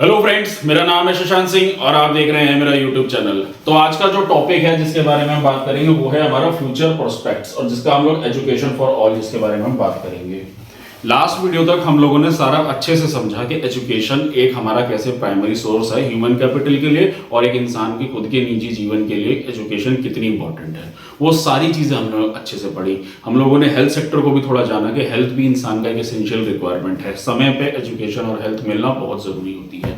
Hello friends, मेरा नाम है शशांक सिंह और आप देख रहे हैं मेरा यूट्यूब चैनल। तो आज का जो टॉपिक है जिसके बारे में हम बात करेंगे वो है हमारा फ्यूचर प्रोस्पेक्ट्स और जिसका हम लोग एजुकेशन फॉर ऑल जिसके बारे में हम बात करेंगे। लास्ट वीडियो तक हम लोगों ने सारा अच्छे से समझा कि एजुकेशन एक हमारा कैसे प्राइमरी सोर्स है ह्यूमन कैपिटल के लिए और एक इंसान की खुद के निजी जीवन के लिए एजुकेशन कितनी इंपॉर्टेंट है। वो सारी चीजें हमने अच्छे से पढ़ी। हम लोगों ने हेल्थ सेक्टर को भी थोड़ा जाना कि हेल्थ भी इंसान का एक एसेंशियल रिक्वायरमेंट है। समय पे एजुकेशन और हेल्थ मिलना बहुत जरूरी होती है।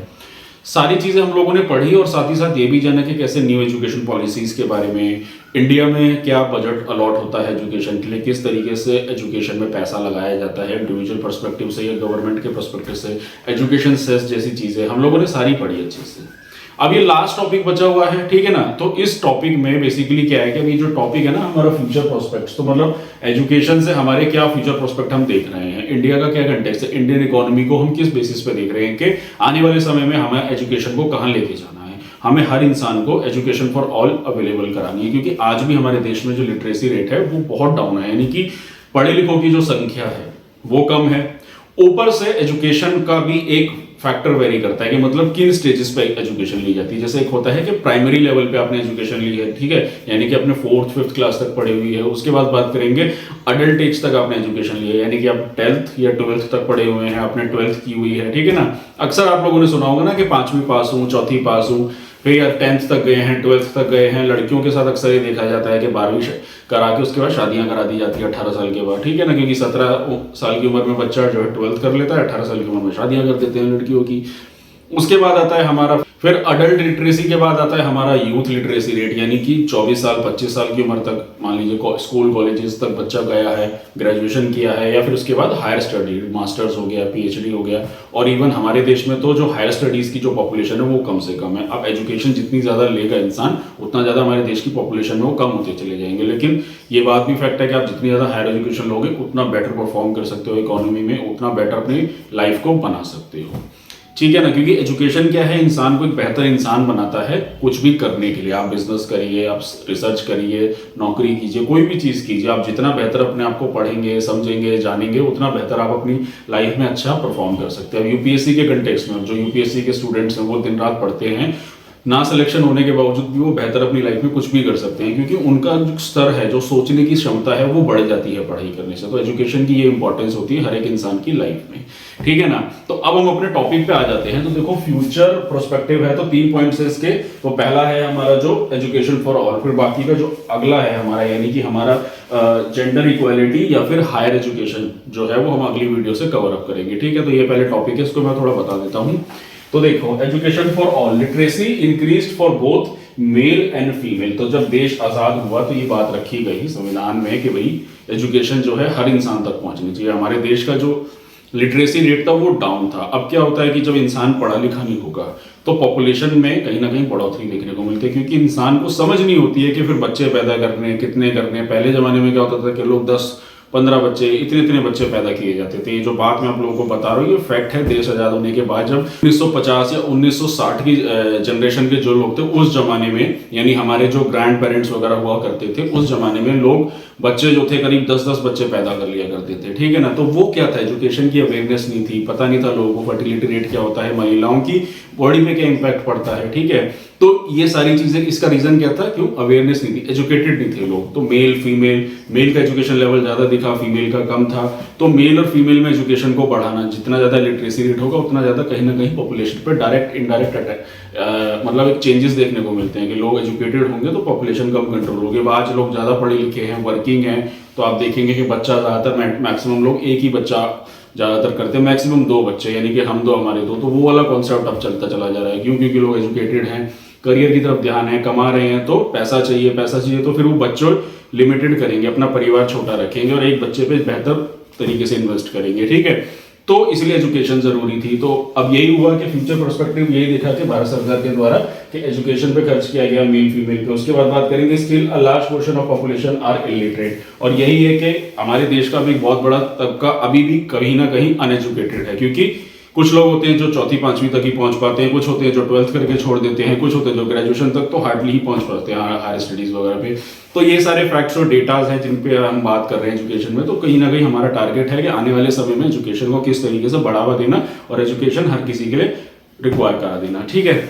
सारी चीजें हम लोगों ने पढ़ी और साथ ही साथ ये भी जाना कि कैसे न्यू एजुकेशन पॉलिसीज के बारे में, इंडिया में क्या बजट अलॉट होता है एजुकेशन के लिए, किस तरीके से एजुकेशन में पैसा लगाया जाता है इंडिविजुअल पर्सपेक्टिव से या गवर्नमेंट के पर्सपेक्टिव से, एजुकेशन सेस जैसी चीजें हम लोगों ने सारी पढ़ी अच्छे से। अब ये लास्ट टॉपिक बचा हुआ है, ठीक है ना। तो इस टॉपिक में बेसिकली क्या है कि अभी जो टॉपिक है ना हमारा फ्यूचर प्रोस्पेक्ट्स, तो मतलब एजुकेशन से हमारे क्या फ्यूचर प्रोस्पेक्ट हम देख रहे हैं, इंडिया का क्या कंटेक्स्ट है, इंडियन इकोनॉमी को हम किस बेसिस पे देख रहे हैं कि आने वाले समय में हमें एजुकेशन को कहाँ लेके जाना है। हमें हर इंसान को एजुकेशन फॉर ऑल अवेलेबल करानी है, क्योंकि आज भी हमारे देश में जो लिटरेसी रेट है वो बहुत डाउन है, यानी कि पढ़े लिखों की जो संख्या है वो कम है। ऊपर से एजुकेशन का भी एक फैक्टर वेरी करता है कि मतलब किन स्टेजेस पे एजुकेशन ली जाती है। जैसे एक होता है कि प्राइमरी लेवल पे आपने एजुकेशन ली है, ठीक है, यानी कि अपने 4th 5th क्लास तक पढ़ी हुई है। उसके बाद बात करेंगे अडल्ट एज तक आपने एजुकेशन ली है, यानी कि आप 10th या 12th तक पढ़े हुए हैं, आपने 12th की हुई है, ठीक है ना। अक्सर आप लोगों ने सुना होगा ना कि 5वीं पास हूँ, 4th पास हूँ, फिर यार 10th तक गए हैं, 12th तक गए हैं। लड़कियों के साथ अक्सर ये देखा जाता है कि 12वीं करा के उसके बाद शादियां करा दी जाती है 18 साल के बाद, ठीक है ना, क्योंकि 17 साल की उम्र में बच्चा जो है 12th कर लेता है, 18 साल की उम्र में शादियां कर देते हैं लड़कियों की। उसके बाद आता है हमारा फिर अडल्ट लिटरेसी के बाद आता है हमारा यूथ लिटरेसी रेट, यानी कि 24 साल 25 साल की उम्र तक मान लीजिए स्कूल कॉलेजेस तक बच्चा गया है, ग्रेजुएशन किया है, या फिर उसके बाद हायर स्टडी, मास्टर्स हो गया, पीएचडी हो गया। और इवन हमारे देश में तो जो हायर स्टडीज की जो पॉपुलेशन है वो कम से कम है। अब एजुकेशन जितनी ज्यादा लेगा इंसान उतना ज्यादा हमारे देश की पॉपुलेशन में वो कम होते चले जाएंगे। लेकिन ये बात भी फैक्ट है कि आप जितनी ज्यादा हायर एजुकेशन लोगे उतना बेटर परफॉर्म कर सकते हो इकोनॉमी में, उतना बेटर अपनी लाइफ को बना सकते हो, ठीक है ना। क्योंकि एजुकेशन क्या है, इंसान को एक बेहतर इंसान बनाता है कुछ भी करने के लिए। आप बिजनेस करिए, आप रिसर्च करिए, नौकरी कीजिए, कोई भी चीज़ कीजिए, आप जितना बेहतर अपने आप को पढ़ेंगे, समझेंगे, जानेंगे, उतना बेहतर आप अपनी लाइफ में अच्छा परफॉर्म कर सकते हैं। अब यूपीएससी के कंटेक्स्ट में जो यूपीएससी के स्टूडेंट्स हैं वो दिन रात पढ़ते हैं, ना सिलेक्शन होने के बावजूद भी वो बेहतर अपनी लाइफ में कुछ भी कर सकते हैं, क्योंकि उनका जो स्तर है, जो सोचने की क्षमता है वो बढ़ जाती है पढ़ाई करने से। तो एजुकेशन की ये इंपॉर्टेंस होती है हर एक इंसान की लाइफ में, ठीक है ना। तो अब हम अपने टॉपिक पे आ जाते हैं। तो देखो फ्यूचर प्रोस्पेक्टिव है तो 3 पॉइंट्स है इसके। तो पहला है हमारा जो एजुकेशन फॉर ऑल, फिर बाकी का जो अगला है हमारा यानी कि हमारा जेंडर इक्वालिटी या फिर हायर एजुकेशन जो है वो हम अगली वीडियो से कवर अप करेंगे, ठीक है। तो ये पहले टॉपिक है, इसको मैं थोड़ा बता देता हूँ। तो देखो education for all, literacy increased for both male and female. तो जब देश आजाद हुआ तो ये बात रखी गई संविधान में कि भाई एजुकेशन जो है हर इंसान तक पहुंचनी चाहिए। हमारे देश का जो लिटरेसी रेट था वो डाउन था। अब क्या होता है कि जब इंसान पढ़ा लिखा नहीं होगा तो पॉपुलेशन में कहीं ना कहीं बढ़ोतरी देखने को मिलती है, क्योंकि इंसान को समझ नहीं होती है कि फिर बच्चे पैदा करने कितने करने। पहले जमाने में क्या होता था कि लोग 10-15 बच्चे, इतने बच्चे पैदा किए जाते थे। ये जो बात मैं आप लोगों को बता रहा हूँ ये फैक्ट है। देश आजाद होने के बाद जब 1950 या 1960 की जनरेशन के जो लोग थे उस जमाने में, यानी हमारे जो ग्रैंड पेरेंट्स वगैरह हुआ करते थे उस जमाने में, लोग बच्चे जो थे करीब 10-10 बच्चे पैदा कर लिया करते थे, ठीक है ना। तो वो क्या था, एजुकेशन की अवेयरनेस नहीं थी, पता नहीं था लोगों को फर्टिलिटी रेट क्या होता है, महिलाओं की बॉडी पे क्या इंपैक्ट पड़ता है, ठीक है। तो ये सारी चीजें, इसका रीजन क्या था, क्यों, अवेयरनेस नहीं थी, एजुकेटेड नहीं थे लोग। तो मेल फीमेल, मेल का एजुकेशन लेवल ज्यादा दिखा, फीमेल का कम था। तो मेल और फीमेल में एजुकेशन को बढ़ाना, जितना ज्यादा लिटरेसी रेट होगा उतना ज्यादा कहीं ना कहीं पॉपुलेशन पर डायरेक्ट इनडायरेक्ट अटैक मतलब एक चेंजेस देखने को मिलते हैं कि लोग एजुकेटेड होंगे तो पॉपुलेशन कम कंट्रोल होगी। आज लोग ज्यादा पढ़े लिखे हैं, वर्किंग हैं, तो आप देखेंगे कि बच्चा ज्यादातर मैक्सिमम लोग एक ही बच्चा ज्यादातर करते हैं, मैक्सिमम 2 बच्चे, यानी कि हम 2 हमारे 2। तो वो वाला कॉन्सेप्ट अब चलता चला जा रहा है। क्यों, क्योंकि लोग एजुकेटेड हैं, करियर की तरफ ध्यान है, कमा रहे हैं, तो पैसा चाहिए तो फिर वो बच्चों लिमिटेड करेंगे, अपना परिवार छोटा रखेंगे और एक बच्चे पे बेहतर तरीके से इन्वेस्ट करेंगे, ठीक है। तो इसलिए एजुकेशन जरूरी थी। तो अब यही हुआ कि फ्यूचर पर्सपेक्टिव यही देखा कि भारत सरकार के द्वारा कि एजुकेशन पे खर्च किया गया मेल फीमेल पे। उसके बाद बात करेंगे still a large portion of population are illiterate, और यही है कि हमारे देश का भी एक बहुत बड़ा तबका अभी भी कहीं ना कहीं अनएजुकेटेड है। क्योंकि कुछ लोग होते हैं जो 4th 5वीं तक ही पहुंच पाते हैं, कुछ होते हैं जो 12th करके छोड़ देते हैं, कुछ होते हैं जो ग्रेजुएशन तक तो हार्डली ही पहुंच पाते हैं हायर स्टडीज वगैरह पे। तो ये सारे फैक्ट्स और डेटाज हैं जिन पे हम बात कर रहे हैं एजुकेशन में। तो कहीं ना कहीं हमारा टारगेट है कि आने वाले समय में एजुकेशन को किस तरीके से बढ़ावा देना और एजुकेशन हर किसी के लिए रिक्वायर करा देना, ठीक है।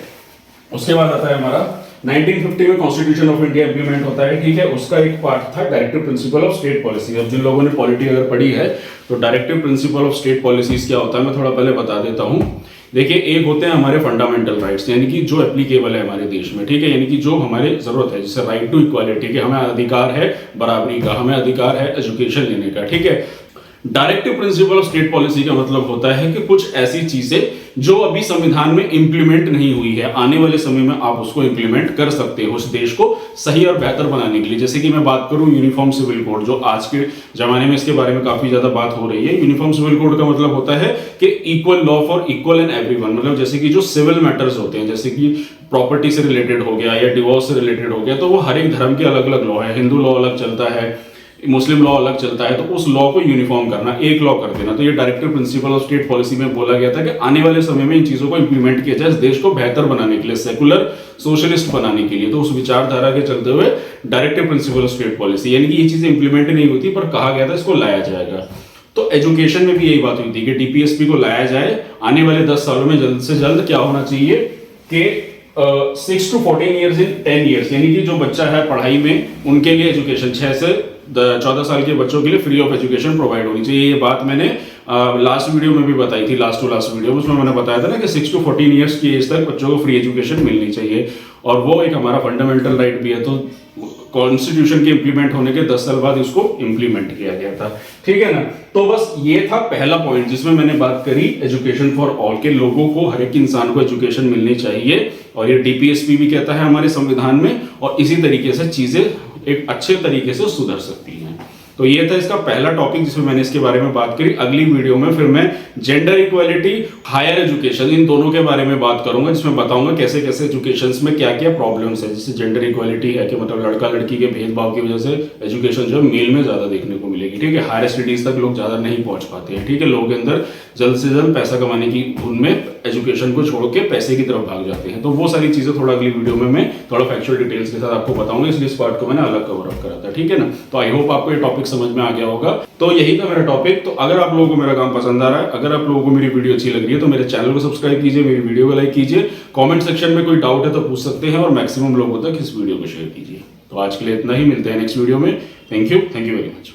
उसके बाद आता है हमारा 1950 में कॉन्स्टिट्यूशन ऑफ इंडिया इंप्लीमेंट होता है, ठीक है। उसका एक पार्ट था directive principle of state policy. अब जिन लोगों ने पॉलिटी अगर पढ़ी है तो directive principle of state policies क्या होता है मैं थोड़ा पहले बता देता हूँ। देखिए, एक होते हैं हमारे फंडामेंटल राइट्स, यानी कि जो एप्लीकेबल है हमारे देश में, ठीक है, यानी कि जो हमारे जरूरत है, जैसे राइट टू इक्वालिटी के, हमें अधिकार है बराबरी का, हमें अधिकार है एजुकेशन लेने का, ठीक है। Directive principle of state policy का मतलब होता है कि कुछ ऐसी चीजें जो अभी संविधान में इंप्लीमेंट नहीं हुई है, आने वाले समय में आप उसको इंप्लीमेंट कर सकते हो उस देश को सही और बेहतर बनाने के लिए। जैसे कि मैं बात करूं यूनिफॉर्म सिविल कोड, जो आज के जमाने में इसके बारे में काफी ज्यादा बात हो रही है। यूनिफॉर्म सिविल कोड का मतलब होता है कि equal law for equal and everyone, मतलब जैसे कि जो सिविल मैटर्स होते हैं, जैसे कि प्रॉपर्टी से रिलेटेड हो गया या डिवोर्स से रिलेटेड हो गया, तो वो हर एक धर्म के अलग अलग लॉ है। हिंदू लॉ अलग चलता है, मुस्लिम लॉ अलग चलता है, तो उस लॉ को यूनिफॉर्म करना, एक लॉ कर देना। तो ये directive principle of state policy में बोला गया था कि आने वाले समय में इन चीजों को इंप्लीमेंट किया जाए, इस देश को बेहतर बनाने के लिए, सेकुलर सोशलिस्ट बनाने के लिए। तो उस विचारधारा के चलते हुए directive principle of state policy, यानी कि ये चीजें इंप्लीमेंट नहीं होती पर कहा गया था इसको लाया जाएगा। तो एजुकेशन में भी यही बात हुई थी कि डीपीएसपी को लाया जाए। आने वाले 10 सालों में जल्द से जल्द क्या होना चाहिए कि 6 to 14 ईयर्स इन 10 ईयर्स, यानी कि जो बच्चा है पढ़ाई में, उनके लिए एजुकेशन 6 से 14 साल के बच्चों के लिए फ्री ऑफ एजुकेशन प्रोवाइड होनी चाहिए। ये बात मैंने लास्ट वीडियो में भी बताई थी, लास्ट टू लास्ट वीडियो में, उसमें मैंने बताया था ना कि 6 to 14 ईयर्स की एज तक बच्चों को फ्री एजुकेशन मिलनी चाहिए, और वो एक हमारा फंडामेंटल राइट भी है। तो कॉन्स्टिट्यूशन के इंप्लीमेंट होने के 10 साल बाद इसको इंप्लीमेंट किया गया था, ठीक है ना। तो बस ये था पहला पॉइंट जिसमें मैंने बात करी एजुकेशन फॉर ऑल, के लोगों को, हर एक इंसान को एजुकेशन मिलनी चाहिए, और ये डीपीएसपी भी कहता है हमारे संविधान में, और इसी तरीके से चीजें एक अच्छे तरीके से सुधर सकती हैं। तो ये था इसका पहला टॉपिक जिसमें मैंने इसके बारे में बात करी। अगली वीडियो में फिर मैं जेंडर इक्वालिटी, हायर एजुकेशन, इन दोनों के बारे में बात करूंगा, जिसमें बताऊंगा कैसे कैसे एजुकेशन में क्या क्या प्रॉब्लम्स है। जैसे जेंडर इक्वालिटी है कि मतलब लड़का लड़की के भेदभाव की वजह से एजुकेशन जो है मेल में ज्यादा देखने को मिलेगी, ठीक है। हायर स्टडीज तक लोग ज्यादा नहीं पहुंच पाते हैं, ठीक है। लोगों के अंदर जल्द से जल्द पैसा कमाने की उनमें एजुकेशन को छोड़ के पैसे की तरफ भाग जाते हैं। तो वो सारी चीजें थोड़ा अगली वीडियो में मैं थोड़ा फैक्चुअल डिटेल्स के साथ आपको बताऊंगा, इसलिए इस पार्ट को मैंने अलग कवर अप करा था, ठीक है ना। तो आई होप आपको ये टॉपिक समझ में आ गया होगा। तो यही था मेरा टॉपिक। तो अगर आप लोगों को मेरा काम पसंद आ रहा है, अगर आप लोगों को मेरी वीडियो अच्छी लग रही है, तो मेरे चैनल को सब्सक्राइब कीजिए, मेरी वीडियो को लाइक कीजिए, कमेंट सेक्शन में कोई डाउट है तो पूछ सकते हैं, और मैक्सिमम लोगों तक इस वीडियो को शेयर कीजिए। तो आज के लिए इतना ही, मिलते हैं नेक्स्ट वीडियो में। Thank you very much.